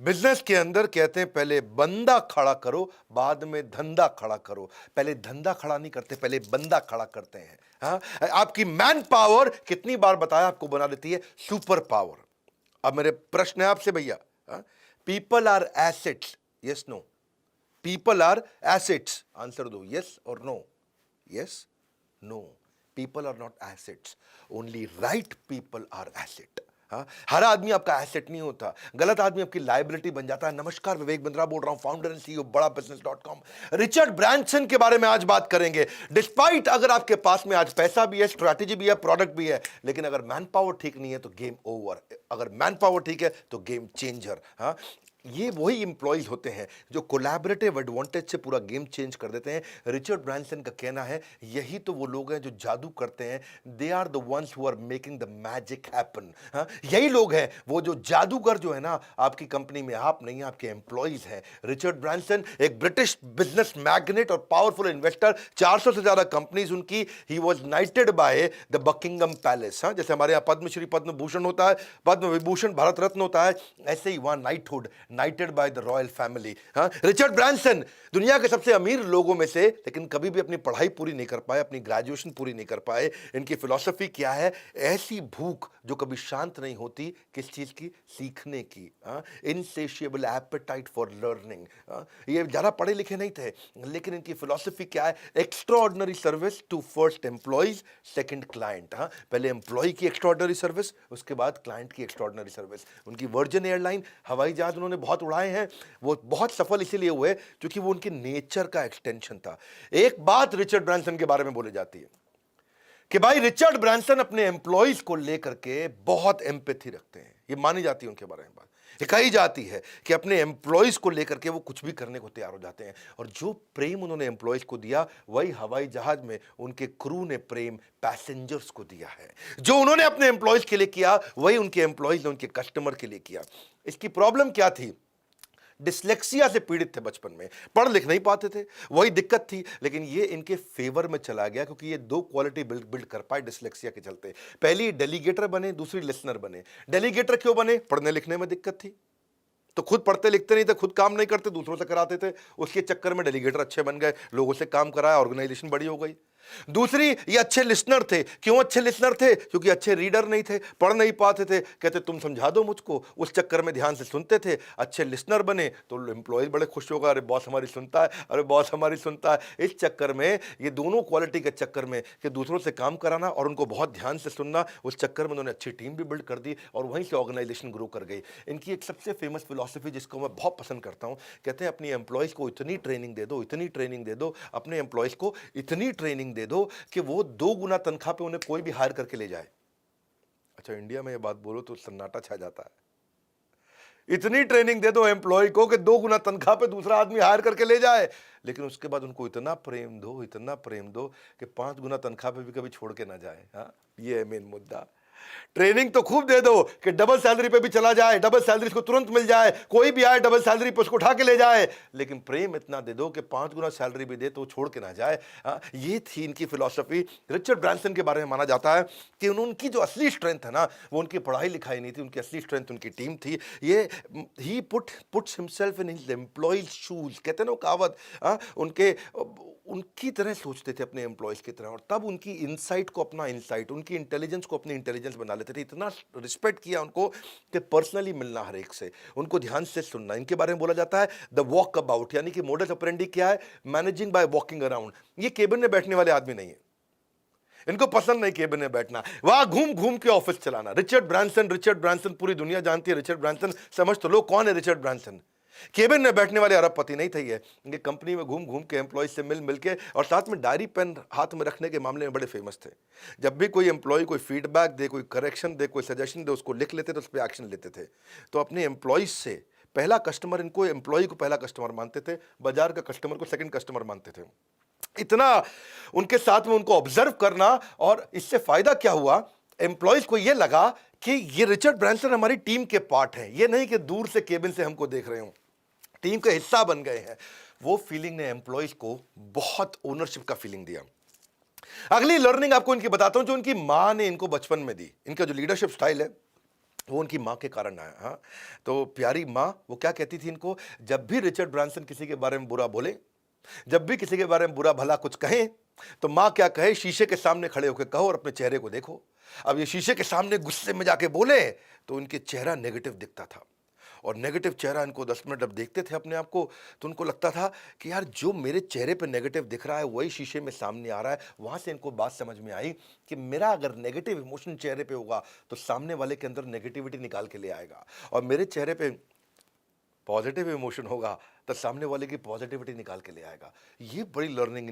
Business के अंदर कहते हैं पहले बंदा खड़ा करो, बाद में धंधा खड़ा करो। पहले धंधा खड़ा नहीं करते, पहले बंदा खड़ा करते हैं। हाँ, आपकी मैन पावर कितनी बार बताया आपको बना देती है सुपर पावर। अब मेरे प्रश्न है आपसे भैया, people are assets, yes no? People are assets, answer दो, यस और no? Yes, no, people are not assets, only right people are asset. हाँ, हर आदमी आपका एसेट नहीं होता, गलत आदमी आपकी लायबिलिटी बन जाता है। नमस्कार, विवेक बिंद्रा बोल रहा हूं, फाउंडर एंड सीईओ बड़ा बिजनेस.com। रिचर्ड ब्रांसन के बारे में आज बात करेंगे। डिस्पाइट अगर आपके पास में आज पैसा भी है, स्ट्रैटेजी भी है, प्रोडक्ट भी है, लेकिन अगर मैन पावर ठीक नहीं है तो गेम ओवर। अगर मैन पावर ठीक है तो गेम चेंजर। हाँ, ये वही इंप्लॉइज होते हैं जो कोलैबोरेटिव एडवांटेज से पूरा गेम चेंज कर देते हैं। रिचर्ड ब्रांसन का कहना है यही तो वो लोग हैं जो जादू करते हैं। They are the ones who are making the magic happen. यही लोग हैं वो जो जादूगर जो है ना आपकी कंपनी में, आप नहीं, आपके एम्प्लॉइज हैं। रिचर्ड ब्रांसन एक ब्रिटिश बिजनेस मैग्नेट और पावरफुल इन्वेस्टर, 400 से ज्यादा कंपनीज उनकी। He was नाइटेड by the Buckingham palace. जैसे हमारे यहाँ पद्मश्री, पद्म भूषण होता है, पद्म विभूषण, भारत रत्न होता है, ऐसे ही वहां knighthood, नाइटेड by the royal family. Richard Branson दुनिया के सबसे अमीर लोगों में से, लेकिन कभी भी अपनी पढ़ाई पूरी नहीं कर पाए, अपनी ग्रेजुएशन पूरी नहीं कर पाए। इनकी फिलॉसफी क्या है? ऐसी भूख जो कभी शांत नहीं होती, किस चीज की? सीखने की। इनसेशिएबल एपेटाइट फॉर लर्निंग। ये ज्यादा पढ़े लिखे नहीं थे, लेकिन इनकी फिलॉसफी क्या है? Extraordinary service to first employees, second client. पहले एम्प्लॉय की एक्स्ट्राऑर्डिनरी सर्विस, उसके बाद क्लाइंट की एक्स्ट्राऑर्डिनरी सर्विस। उनकी वर्जिन एयरलाइन हवाई जहाज उन्होंने बहुत उड़ाए हैं, वो बहुत सफल इसीलिए हुए क्योंकि वो उनके नेचर का एक्सटेंशन था। एक बात रिचर्ड ब्रांसन के बारे में बोली जाती है कि भाई रिचर्ड ब्रांसन अपने एम्प्लॉइज को लेकर के बहुत एम्पैथी रखते हैं। ये मानी जाती है उनके बारे में बात, ये कही जाती है कि अपने एम्प्लॉइज को लेकर के वो कुछ भी करने को तैयार हो जाते हैं। और जो प्रेम उन्होंने एम्प्लॉइज को दिया, वही हवाई जहाज में उनके क्रू ने प्रेम पैसेंजर्स को दिया है। जो उन्होंने अपने एम्प्लॉइज के लिए किया, वही उनके एम्प्लॉइज ने उनके कस्टमर के लिए किया। इसकी प्रॉब्लम क्या थी? डिस्लेक्सिया से पीड़ित थे, बचपन में पढ़ लिख नहीं पाते थे, वही दिक्कत थी। लेकिन ये इनके फेवर में चला गया क्योंकि ये दो क्वालिटी बिल्ड कर पाए डिस्लेक्सिया के चलते। पहली डेलीगेटर बने, दूसरी लिसनर बने। डेलीगेटर क्यों बने? पढ़ने लिखने में दिक्कत थी, तो खुद पढ़ते लिखते नहीं थे, खुद काम नहीं करते, दूसरों से कराते थे। उसके चक्कर में डेलीगेटर अच्छे बन गए, लोगों से काम कराया, ऑर्गेनाइजेशन बड़ी हो गई। दूसरी, ये अच्छे लिसनर थे। क्यों अच्छे लिसनर थे? क्योंकि अच्छे रीडर नहीं थे, पढ़ नहीं पाते थे, कहते तुम समझा दो मुझको, उस चक्कर में ध्यान से सुनते थे। अच्छे लिसनर बने तो एम्प्लॉयज बड़े खुश होगा, अरे बॉस हमारी सुनता है, अरे बॉस हमारी सुनता है। इस चक्कर में, ये दोनों क्वालिटी के चक्कर में कि दूसरों से काम कराना और उनको बहुत ध्यान से सुनना, उस चक्कर में उन्होंने अच्छी टीम भी बिल्ड कर दी और वहीं से ऑर्गेनाइजेशन ग्रो कर गई। इनकी एक सबसे फेमस फिलॉसफी जिसको मैं बहुत पसंद करता हूँ, कहते हैं अपनी एम्प्लॉयज को इतनी ट्रेनिंग दे दो, इतनी ट्रेनिंग दे दो, अपने एम्प्लॉयज को इतनी ट्रेनिंग दे दो कि वो 2 गुना तनख्वाह पे उन्हें कोई भी हायर करके ले जाए। अच्छा, इंडिया में ये बात बोलो तो सन्नाटा छा जाता है। इतनी ट्रेनिंग दे दो एम्प्लॉय को कि 2 गुना तनख्वाह पे दूसरा आदमी हायर करके ले जाए, लेकिन उसके बाद उनको इतना प्रेम दो, इतना प्रेम दो कि 5 गुना तनख्वाह पे भी कभी छोड़ के ना जाए। हाँ, ये है मेन मुद्दा। ट्रेनिंग तो खूब दे दो कि डबल सैलरी पे भी चला जाए, डबल सैलरी को तुरंत मिल जाए, कोई भी आए डबल सैलरी पे उसको उठा के ले जाए, लेकिन प्रेम इतना दे दो कि 5 गुना सैलरी भी दे तो छोड़ के ना जाए। ये थी इनकी फिलॉसफी। रिचर्ड ब्रांसन के बारे में माना जाता है कि उनकी जो असली स्ट्रेंथ है ना, वो उनकी पढ़ाई लिखाई नहीं थी, उनकी असली स्ट्रेंथ उनकी टीम थी। ये he puts himself in his employees shoes, कहते हैं ना वो कहावत। उनकी तरह सोचते थे, अपने एम्प्लॉयज की तरह, और तब उनकी इनसाइट को अपना इनसाइट, उनकी इंटेलिजेंस को अपनी इंटेलिजेंस बना लेते थे। इतना रिस्पेक्ट किया उनको कि पर्सनली मिलना हर एक से, उनको ध्यान से सुनना। इनके बारे में बोला जाता है द वॉक अबाउट, यानी कि मोडस ऑपरेंडी क्या है? Managing by walking around. ये केबिन में बैठने वाले आदमी नहीं है, इनको पसंद नहीं केबिन में बैठना, वहां घूम घूम के ऑफिस चलाना। रिचर्ड ब्रांसन पूरी दुनिया जानती है। रिचर्ड ब्रांसन समझ तो लो कौन है रिचर्ड ब्रांसन। केबिन में बैठने वाले अरबपति नहीं थे ये, इनके कंपनी में घूम घूम के एम्प्लॉय से मिल मिल के, और साथ में डायरी पेन हाथ में रखने के मामले में बड़े फेमस थे। जब भी कोई एम्प्लॉय कोई फीडबैक दे, कोई करेक्शन दे, कोई सजेशन दे, उसको लिख लेते थे, उस पर एक्शन लेते थे। तो अपने एम्प्लॉयज से पहला कस्टमर, इनको एम्प्लॉय को पहला कस्टमर मानते थे, बाजार का कस्टमर को सेकंड कस्टमर मानते थे। इतना उनके साथ में उनको ऑब्जर्व करना, और इससे फायदा क्या हुआ? एम्प्लॉयज को यह लगा कि ये रिचर्ड ब्रांसन हमारी टीम के पार्ट है, ये नहीं कि दूर से केबिन से हमको देख रहे हो, टीम का हिस्सा बन गए हैं। वो फीलिंग ने एम्प्लॉयज को बहुत ओनरशिप का फीलिंग दिया। अगली लर्निंग आपको इनकी बताता हूं, जो इनकी मां ने इनको बचपन में दी। इनका जो लीडरशिप स्टाइल है, वो उनकी माँ के कारण आया। हाँ, तो प्यारी माँ वो क्या कहती थी इनको, जब भी रिचर्ड ब्रांसन किसी के बारे में बुरा बोले, जब भी किसी के बारे में बुरा भला कुछ कहें, तो माँ क्या कहे, शीशे के सामने खड़े होकर कहो और अपने चेहरे को देखो। अब ये शीशे के सामने गुस्से में जाके बोले तो उनके चेहरा नेगेटिव दिखता था, और नेगेटिव चेहरा इनको 10 मिनट अब देखते थे अपने आप को, तो उनको लगता था कि यार जो मेरे चेहरे पे नेगेटिव दिख रहा है वही शीशे में सामने आ रहा है। वहाँ से इनको बात समझ में आई कि मेरा अगर नेगेटिव इमोशन चेहरे पे होगा तो सामने वाले के अंदर नेगेटिविटी निकाल के ले आएगा, और मेरे चेहरे पे पॉजिटिव इमोशन होगा तो सामने वाले की पॉजिटिविटी निकाल के ले आएगा। ये बड़ी लर्निंग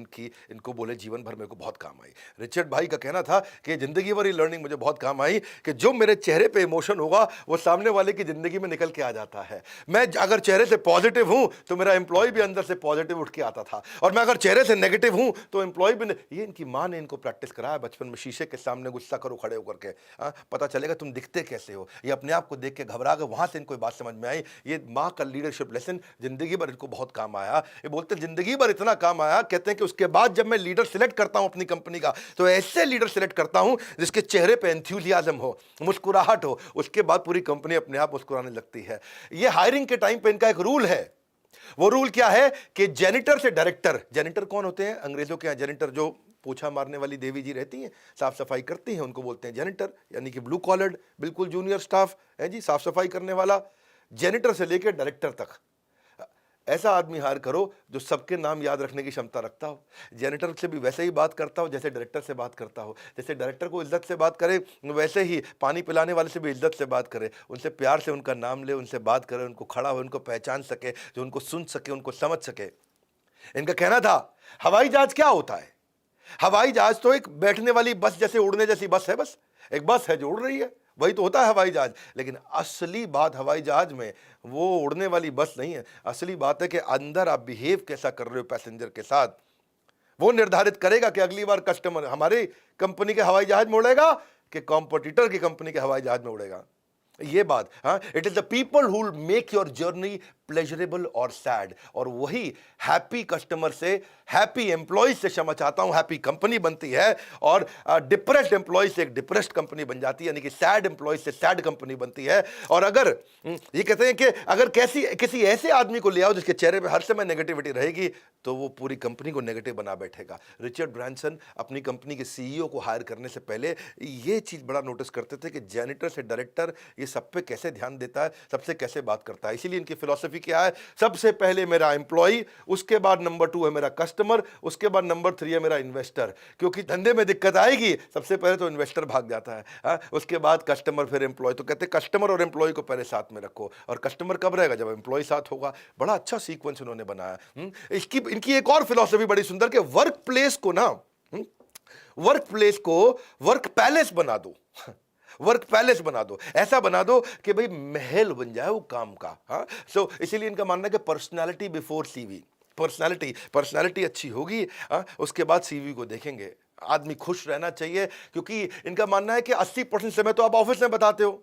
इनको बोले जीवन भर मेरे को बहुत काम आई। रिचर्ड भाई का कहना था कि ज़िंदगी भर ये लर्निंग मुझे बहुत काम आई कि जो मेरे चेहरे पे इमोशन होगा वो सामने वाले की ज़िंदगी में निकल के आ जाता है। मैं अगर चेहरे से पॉजिटिव हूँ तो मेरा एम्प्लॉय भी अंदर से पॉजिटिव उठ के आता था, और मैं अगर चेहरे से नेगेटिव हूँ तो एम्प्लॉय भी ये इनकी माँ ने इनको प्रैक्टिस कराया बचपन में। शीशे के सामने गुस्सा करो खड़े होकर के, पता चलेगा तुम दिखते कैसे हो। ये अपने आप को देख के घबरा गए, वहाँ से इनको बात समझ में आई। ये माँ का लीडरशिप लेसन जिंदगी भर इनको बहुत काम आया। ये बोलते जिंदगी भर इतना काम आया, कहते हैं कि उसके बाद जब मैं लीडर सिलेक्ट करता हूं अपनी कंपनी का, तो ऐसे लीडर सिलेक्ट करता हूं जिसके चेहरे पे एंथुसियाज्म हो, मुस्कुराहट हो, उसके बाद पूरी कंपनी अपने आप मुस्कुराने लगती है। ये हायरिंग के टाइम पे इनका एक रूल है। वो रूल क्या है कि जेनिटर से डायरेक्टर, जेनिटर कौन होते हैं अंग्रेजों के यहाँ, जेनिटर जो पोछा मारने वाली देवी जी रहती हैं, साफ सफाई करती हैं, उनको बोलते हैं जेनिटर, यानी कि ब्लू कॉलर्ड बिल्कुल जूनियर स्टाफ है जी, साफ सफाई करने वाला। जेनिटर से लेकर डायरेक्टर तक ऐसा आदमी हायर करो जो सबके नाम याद रखने की क्षमता रखता हो। जेनिटर से भी वैसे ही बात करता हो जैसे डायरेक्टर से बात करता हो। जैसे डायरेक्टर को इज्जत से बात करे वैसे ही पानी पिलाने वाले से भी इज्जत से बात करे, उनसे प्यार से उनका नाम ले, उनसे बात करे, उनको खड़ा हो, उनको पहचान सके, जो उनको सुन सके, उनको समझ सके। इनका कहना था हवाई जहाज क्या होता है, हवाई जहाज तो एक बैठने वाली बस जैसे उड़ने जैसी बस है, बस एक बस है जो उड़ रही है, वही तो होता है हवाई जहाज। लेकिन असली बात हवाई जहाज में वो उड़ने वाली बस नहीं है, असली बात है कि अंदर आप बिहेव कैसा कर रहे हो पैसेंजर के साथ, वो निर्धारित करेगा कि अगली बार कस्टमर हमारी कंपनी के हवाई जहाज में उड़ेगा कि कॉम्पिटिटर की कंपनी के हवाई जहाज में उड़ेगा। ये बात, हाँ, it is the people who make your journey pleasurable और सैड, और वही हैप्पी कस्टमर से, हैप्पी एम्प्लॉय से, क्षमा चाहता हूं, हैप्पी कंपनी बनती है, और डिप्रेस्ड एम्प्लॉय से एक डिप्रेस्ड कंपनी बन जाती है, यानी कि सैड एम्प्लॉय से सैड कंपनी बनती है। और अगर ये कहते हैं कि अगर किसी ऐसे आदमी को ले आओ जिसके चेहरे पे हर समय नेगेटिविटी रहेगी तो वो पूरी कंपनी को नेगेटिव बना बैठेगा। रिचर्ड ब्रांसन अपनी कंपनी के सीईओ को हायर करने से पहले ये चीज बड़ा नोटिस करते थे कि जेनिटर से डायरेक्टर ये सब पे कैसे ध्यान देता है, सबसे कैसे बात करता है। इसीलिए इनकी फिलॉसफी क्या है, सबसे पहले मेरा एम्प्लॉय, उसके बाद नंबर 2 है मेरा कस्टमर, उसके बाद नंबर 3 है मेरा इन्वेस्टर। क्योंकि धंधे में दिक्कत आएगी सबसे पहले तो इन्वेस्टर भाग जाता है, उसके बाद कस्टमर, फिर एम्प्लॉय। तो कहते हैं कस्टमर और एम्प्लॉय को पहले साथ में रखो, और कस्टमर कब रहेगा, जब एम्प्लॉय साथ होगा। बड़ा अच्छा सीक्वेंस उन्होंने बनाया। इनकी एक और फिलॉसफी बड़ी सुंदर कि वर्क प्लेस को ना, वर्क प्लेस को वर्क पैलेस बना दो, वर्क पैलेस बना दो, ऐसा बना दो कि भाई महल बन जाए वो काम का। हाँ, सो इसीलिए इनका मानना है कि पर्सनालिटी बिफोर सीवी, पर्सनालिटी अच्छी होगी, उसके बाद सीवी को देखेंगे। आदमी खुश रहना चाहिए, क्योंकि इनका मानना है कि 80% समय तो आप ऑफिस में बताते हो,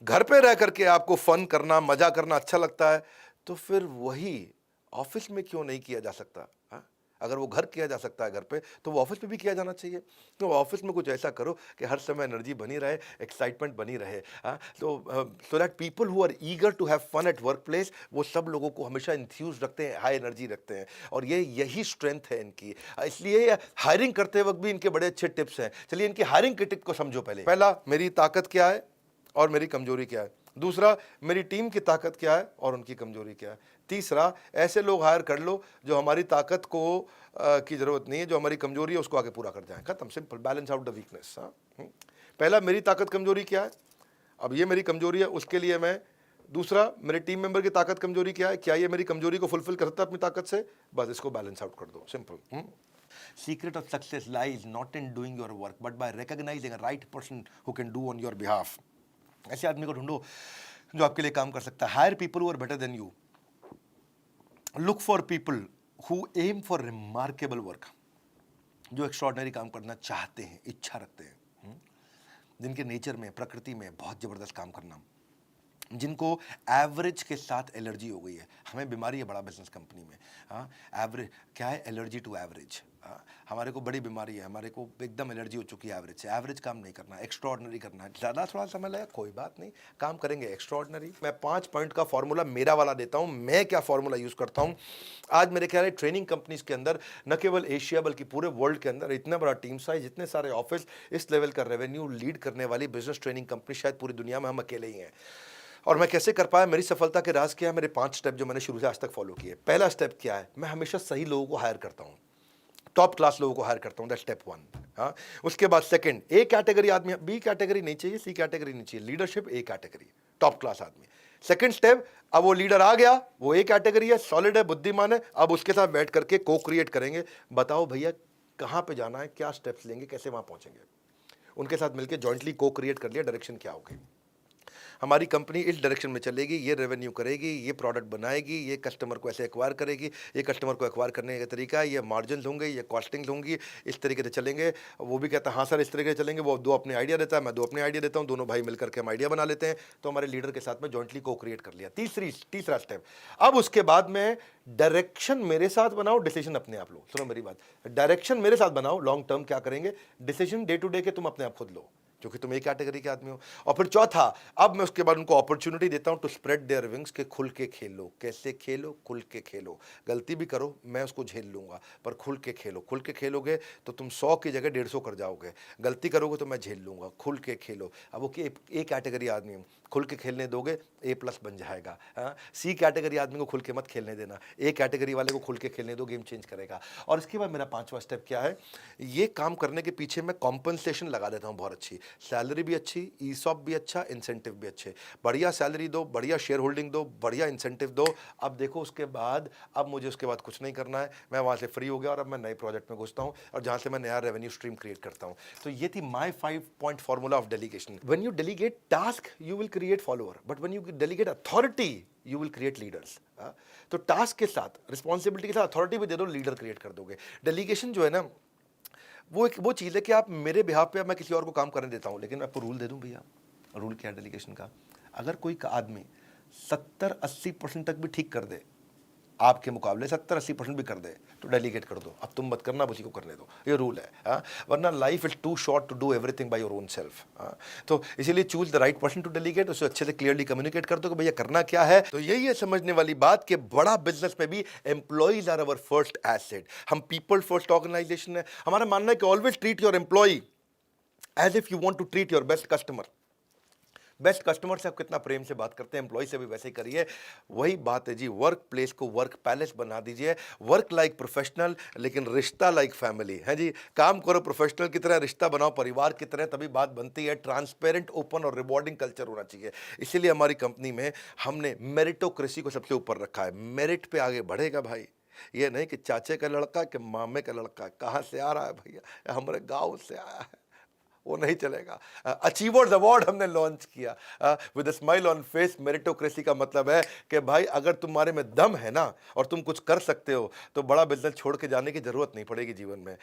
घर पे रह करके आपको फन करना, मजा करना अच्छा लगता है, तो फिर वही ऑफिस में क्यों नहीं किया जा सकता। हाँ, अगर वो घर किया जा सकता है घर पे, तो वो ऑफिस में भी किया जाना चाहिए। तो ऑफिस में कुछ ऐसा करो कि हर समय एनर्जी बनी रहे, एक्साइटमेंट बनी रहे। हाँ, तो so that people who are eager to have fun at work place, वो सब लोगों को हमेशा इंथ्यूज रखते हैं, हाई एनर्जी रखते हैं, और यही स्ट्रेंथ है इनकी। इसलिए हायरिंग करते वक्त भी इनके बड़े अच्छे टिप्स हैं। चलिए इनकी हायरिंग के टिप को समझो। पहला, मेरी ताकत क्या है और मेरी कमजोरी क्या है। दूसरा, मेरी टीम की ताकत क्या है और उनकी कमजोरी क्या है। तीसरा, ऐसे लोग हायर कर लो जो हमारी ताकत को की जरूरत नहीं है, जो हमारी कमजोरी है उसको आगे पूरा कर जाए। खत्म, simple, balance out the weakness. पहला, मेरी ताकत कमजोरी क्या है, अब ये मेरी कमजोरी है, उसके लिए मैं। दूसरा, मेरे टीम मेंबर की ताकत कमजोरी क्या है, क्या ये मेरी कमजोरी को फुलफिल कर सकता है अपनी ताकत से, बस इसको बैलेंस आउट कर दो, simple. Secret of success lies not in doing your work, but by recognizing a right person who can do on your behalf. ऐसे आदमी को ढूंढो जो आपके लिए काम कर सकता है। Hire people who are better than you. Look for people who aim for remarkable work. जो एक्स्ट्रॉर्डनरी काम करना चाहते हैं, इच्छा रखते हैं, जिनके नेचर में, प्रकृति में बहुत जबरदस्त काम करना, जिनको एवरेज के साथ एलर्जी हो गई है। हमें बीमारी है बड़ा बिजनेस कंपनी में। हाँ, एवरेज क्या है, एलर्जी टू एवरेज। हमारे को बड़ी बीमारी है, हमारे को एकदम एलर्जी हो चुकी है एवरेज से। एवरेज काम नहीं करना, एक्स्ट्रॉर्डनरी करना है। ज़्यादा थोड़ा समय लगेगा, कोई बात नहीं, काम करेंगे एक्स्ट्रॉर्डनरी। मैं 5 पॉइंट का फॉर्मूला मेरा वाला देता हूँ, मैं क्या फॉर्मूला यूज़ करता हूँ। आज मेरे ख्याल है ट्रेनिंग कंपनीज के अंदर न केवल एशिया बल्कि पूरे वर्ल्ड के अंदर इतना बड़ा टीम साइज, इतने सारे ऑफिस, इस लेवल का रेवेन्यू लीड करने वाली बिजनेस ट्रेनिंग कंपनी शायद पूरी दुनिया में हम अकेले ही हैं। और मैं कैसे कर पाया, मेरी सफलता के राज क्या है, मेरे 5 स्टेप जो मैंने शुरू से आज तक फॉलो किए। पहला स्टेप क्या है, मैं हमेशा सही लोगों को हायर करता हूँ, टॉप क्लास लोगों को हायर करता हूँ, दैट स्टेप 1। हाँ, उसके बाद सेकंड, ए कैटेगरी आदमी, बी कैटेगरी नहीं चाहिए, सी कैटेगरी नहीं चाहिए, leadership A category, top class आदमी। सेकंड स्टेप, अब वो लीडर आ गया, वो ए कैटेगरी है, सॉलिड है, बुद्धिमान है, अब उसके साथ बैठ करके को क्रिएट करेंगे। बताओ भैया कहाँ पे जाना है, क्या स्टेप्स लेंगे, कैसे वहां पहुंचेंगे। उनके साथ मिलकर जॉइंटली को क्रिएट कर लिया, डायरेक्शन क्या होगी, हमारी कंपनी इस डायरेक्शन में चलेगी, ये रेवेन्यू करेगी, ये प्रोडक्ट बनाएगी, ये कस्टमर को ऐसे एक्वायर करेगी, ये कस्टमर को एक्वायर करने का तरीका है, ये मार्जिन होंगे, ये कॉस्टिंग होंगी, इस तरीके से चलेंगे। वो भी कहता है हाँ सर इस तरीके से चलेंगे, वो 2 अपने आइडिया देता है, मैं 2 अपने आइडिया देता हूँ, दोनों भाई मिलकर के हम आइडिया बना लेते हैं। तो हमारे लीडर के साथ में जॉइंटली को क्रिएट कर लिया। तीसरा स्टेप, अब उसके बाद में डायरेक्शन मेरे साथ बनाओ, डिसीजन अपने आप लो। सुनो मेरी बात, डायरेक्शन मेरे साथ बनाओ, लॉन्ग टर्म क्या करेंगे, डिसीजन डे टू डे के तुम अपने आप खुद लो, क्योंकि तुम एक कैटेगरी के आदमी हो। और फिर चौथा, अब मैं उसके बाद उनको अपॉर्चुनिटी देता हूं टू स्प्रेड देयर विंग्स, के खुल के खेलो। कैसे खेलो, खुल के खेलो। गलती भी करो मैं उसको झेल लूंगा, पर खुल के खेलो। खुल के खेलोगे तो तुम 100 की जगह 150 कर जाओगे, गलती करोगे तो मैं झेल लूंगा। खुल के खेलो। अब वो ए कैटेगरी आदमी हूं, खुल के खेलने दोगे A+ बन जाएगा। सी कैटेगरी आदमी को खुल के मत खेलने देना, ए कैटेगरी वाले को खुल के खेलने दो, गेम चेंज करेगा। और इसके बाद मेरा 5वां स्टेप क्या है, ये काम करने के पीछे मैं कॉम्पनसेशन लगा देता हूं बहुत अच्छी, सैलरी भी अच्छी, ईसॉप भी अच्छा, इंसेंटिव भी अच्छे। बढ़िया सैलरी दो, बढ़िया शेयर होल्डिंग दो, बढ़िया इंसेंटिव दो। अब देखो उसके बाद, अब मुझे उसके बाद कुछ नहीं करना है, मैं वहाँ से फ्री हो गया और अब मैं नए प्रोजेक्ट में घुसता हूँ और जहाँ से मैं नया रेवेन्यू स्ट्रीम क्रिएट करता हूँ। तो ये थी माई 5 point formula of delegation. When you delegate task you will create follower, but when you delegate authority you will create leaders. तो टास्क के साथ, रिस्पॉन्सिबिलिटी के साथ अथॉरिटी भी दे दो, लीडर क्रिएट कर दोगे। डेलीगेशन जो है ना, वो चीज़ है कि आप मेरे बिहाफ पे, मैं किसी और को काम करने देता हूँ, लेकिन मैं आपको रूल दे दूँ भैया। रूल क्या है डेलीगेशन का, अगर कोई आदमी 70-80% तक भी ठीक कर दे, आपके मुकाबले 70-80% भी कर दे, तो डेलीगेट कर दो। अब तुम मत करना, उसी को करने दो, ये रूल है। वरना life is too short to do everything by your own self. तो इसीलिए choose the right person to delegate, उसे अच्छे से क्लियरली कम्युनिकेट कर दो कि भैया करना क्या है। तो यही है समझने वाली बात कि बड़ा बिजनेस में भी employees are our first asset. हम पीपल फर्स्ट ऑर्गेनाइजेशन है। हमारा मानना है कि always treat your employee as if you want to treat your best customer. Best customer से आप कितना प्रेम से बात करते हैं, एम्प्लॉय से भी वैसे ही करिए। वही बात है जी, वर्क प्लेस को वर्क पैलेस बना दीजिए। वर्क लाइक प्रोफेशनल, लेकिन रिश्ता लाइक फैमिली है जी। काम करो प्रोफेशनल की तरह, रिश्ता बनाओ परिवार की तरह, तभी बात बनती है। ट्रांसपेरेंट, ओपन और रिवॉर्डिंग कल्चर होना चाहिए। इसीलिए हमारी कंपनी में हमने मेरिटोक्रेसी को सबसे ऊपर रखा है। मेरिट पे आगे बढ़ेगा भाई, ये नहीं कि चाचे का लड़का कि मामे का लड़का, कहाँ से आ रहा है भैया, हमारे गाँव से आया है, वो नहीं चलेगा। अचीवर्स अवार्ड हमने लॉन्च किया with smile on face. Meritocracy का मतलब है कि भाई अगर तुम्हारे में दम है ना और तुम कुछ कर सकते हो, तो बड़ा बिजनेस छोड़ के जाने की जरूरत नहीं पड़ेगी जीवन में।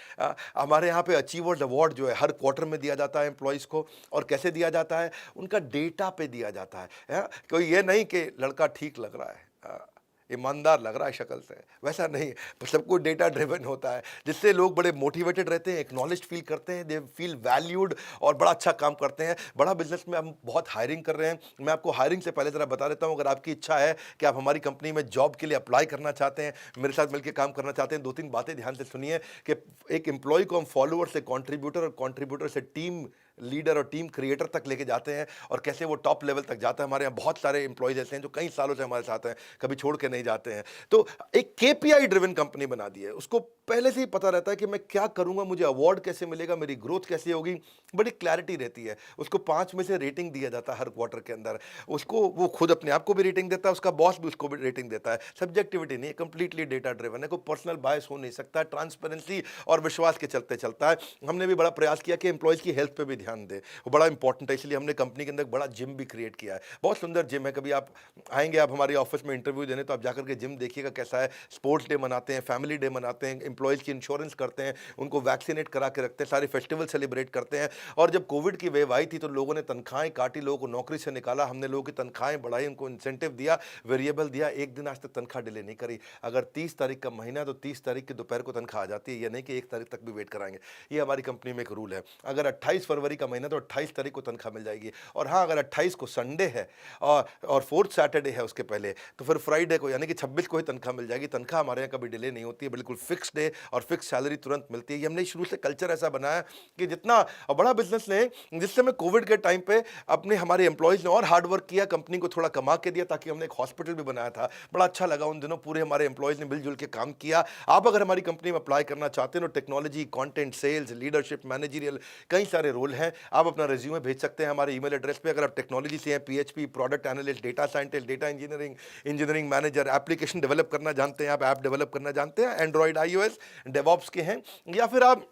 हमारे यहाँ पे अचीवर्स अवार्ड जो है हर क्वार्टर में दिया जाता है एम्प्लॉयज़ को। और कैसे दिया जाता है, उनका डेटा पे दिया जाता है। कोई ये नहीं कि लड़का ठीक लग रहा है, ईमानदार लग रहा है शक्ल से, वैसा नहीं। सब कुछ डेटा ड्रिवन होता है, जिससे लोग बड़े मोटिवेटेड रहते हैं, एक्नॉलेज फील करते हैं, दे फील वैल्यूड और बड़ा अच्छा काम करते हैं। बड़ा बिजनेस में हम बहुत हायरिंग कर रहे हैं। मैं आपको हायरिंग से पहले ज़रा बता देता हूँ, अगर आपकी इच्छा है कि आप हमारी कंपनी में जॉब के लिए अप्लाई करना चाहते हैं, मेरे साथ मिलकर काम करना चाहते हैं, 2-3 बातें ध्यान से सुनिए कि एक एम्प्लॉय को हम फॉलोअर से कॉन्ट्रीब्यूटर और कॉन्ट्रीब्यूटर से टीम लीडर और टीम क्रिएटर तक लेके जाते हैं, और कैसे वो टॉप लेवल तक जाता है। हमारे यहाँ बहुत सारे एम्प्लॉयज ऐसे हैं जो कई सालों से हमारे साथ हैं, कभी छोड़ के नहीं जाते हैं। तो एक KPI ड्रिवन कंपनी बना दी है। उसको पहले से ही पता रहता है कि मैं क्या करूंगा, मुझे अवार्ड कैसे मिलेगा, मेरी ग्रोथ कैसे होगी, बड़ी क्लैरिटी रहती है। उसको 5 में से रेटिंग दिया जाता है हर क्वार्टर के अंदर। उसको वो खुद अपने आप को भी रेटिंग देता है, उसका बॉस भी उसको भी रेटिंग देता है। सब्जेक्टिविटी नहीं, कंप्लीटली डेटा ड्रिवन है, कोई पर्सनल बायस हो नहीं सकता। ट्रांसपेरेंसी और विश्वास के चलते चलता है। हमने भी बड़ा प्रयास किया कि एम्प्लॉयज़ की हेल्थ पे भी ध्यान दे, वो बड़ा इंपॉर्टेंट है। इसलिए हमने कंपनी के अंदर बड़ा जिम भी क्रिएट किया है, बहुत सुंदर जिम है। कभी आप आएंगे आप हमारे ऑफिस में इंटरव्यू देने, तो आप जाकर के जिम देखिएगा कैसा है। स्पोर्ट्स डे मनाते हैं, फैमिली डे मनाते हैं, एम्प्लॉयज़ की इंश्योरेंस करते हैं, उनको वैक्सीनेट करा के रखते हैं, सारे फेस्टिवल सेलिब्रेट करते हैं। और जब कोविड की वेव आई थी तो लोगों ने तनख्वाहें काटी, लोगों को नौकरी से निकाला, हमने लोगों की तनख्वाहें बढ़ाई, उनको इंसेंटिव दिया, वेरिएबल दिया, एक दिन आज तक तनख्वाह डिले नहीं करी। अगर 30 तारीख का महीना है तो 30 तारीख की दोपहर को तनख्वाह आ जाती है, ये नहीं कि 1 तारीख तक भी वेट कराएंगे। ये हमारी कंपनी में एक रूल है। अगर 28 फरवरी का महीना तो 28 तारीख को तनख्वाह मिल जाएगी। और हाँ, अगर 28 को संडे है और फोर्थ सैटरडे है उसके पहले, तो फिर फ्राइडे को यानी कि 26 को ही तनख्वाह मिल जाएगी। तनख्वाह हमारे यहाँ कभी डिले नहीं होती है, बिल्कुल फिक्स डे और फिक्स सैलरी तुरंत मिलती है। ये हमने शुरू से कल्चर ऐसा बनाया कि जितना बड़ा बिजनेस लें, जिस समय कोविड के टाइम पे अपने हमारे एम्प्लॉयज़ ने और हार्ड वर्क किया, कंपनी को थोड़ा कमा के दिया, ताकि हमने एक हॉस्पिटल भी बनाया था। बड़ा अच्छा लगा उन दिनों, पूरे हमारे एम्प्लॉयज़ ने मिलजुल के काम किया। आप अगर हमारी कंपनी में अप्लाई करना चाहते हैं तो technology, content, sales, leadership, managerial कई सारे रोल हैं। आप अपना रिज्यूमे भेज सकते हैं हमारे ईमेल एड्रेस पे। अगर आप टेक्नोलॉजी से हैं, PHP, product analyst, data scientist, data engineering, engineering manager, application develop करना जानते हैं, आप ऐप डेवलप करना जानते हैं, एंड्रॉइड, आईओएस, डेवऑप्स के हैं, या फिर आप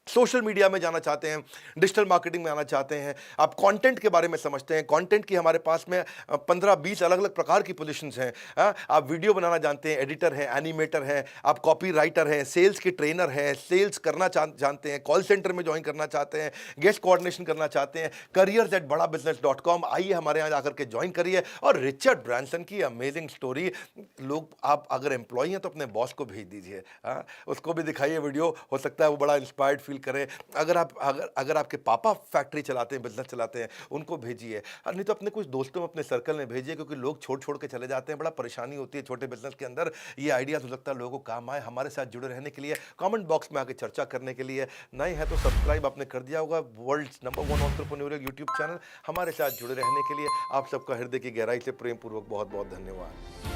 सोशल मीडिया में जाना चाहते हैं, डिजिटल मार्केटिंग में आना चाहते हैं, आप कंटेंट के बारे में समझते हैं, कंटेंट की हमारे पास में 15-20 अलग-अलग प्रकार की पोजीशंस हैं। आप वीडियो बनाना जानते हैं, एडिटर हैं, एनिमेटर हैं, आप कॉपी राइटर हैं, सेल्स के ट्रेनर हैं, सेल्स करना जानते हैं, कॉल सेंटर में ज्वाइन करना चाहते हैं, गेस्ट कोऑर्डिनेशन करना चाहते हैं, careers@badabusiness.com, आइए हमारे यहाँ जाकर के ज्वाइन करिए। और रिचर्ड ब्रांसन की अमेजिंग स्टोरी, लोग, आप अगर एम्प्लॉई हैं तो अपने बॉस को भेज दीजिए, उसको भी दिखाइए वीडियो, हो सकता है वो बड़ा इंस्पायर्ड फील करें। अगर आपके पापा फैक्ट्री चलाते हैं, बिजनेस चलाते हैं, उनको भेजिए। नहीं तो अपने कुछ दोस्तों में, अपने सर्कल में भेजिए, क्योंकि लोग छोड़ के चले जाते हैं, बड़ा परेशानी होती है छोटे बिजनेस के अंदर। ये आइडिया हो सकता है लोगों को काम आए। हमारे साथ जुड़े रहने के लिए, कमेंट बॉक्स में आके चर्चा करने के लिए, नए हैं तो सब्सक्राइब आपने कर दिया होगा, world's number 1 entrepreneurial YouTube channel. हमारे साथ जुड़े रहने के लिए आप सबका हृदय की गहराई से प्रेम पूर्वक बहुत बहुत धन्यवाद।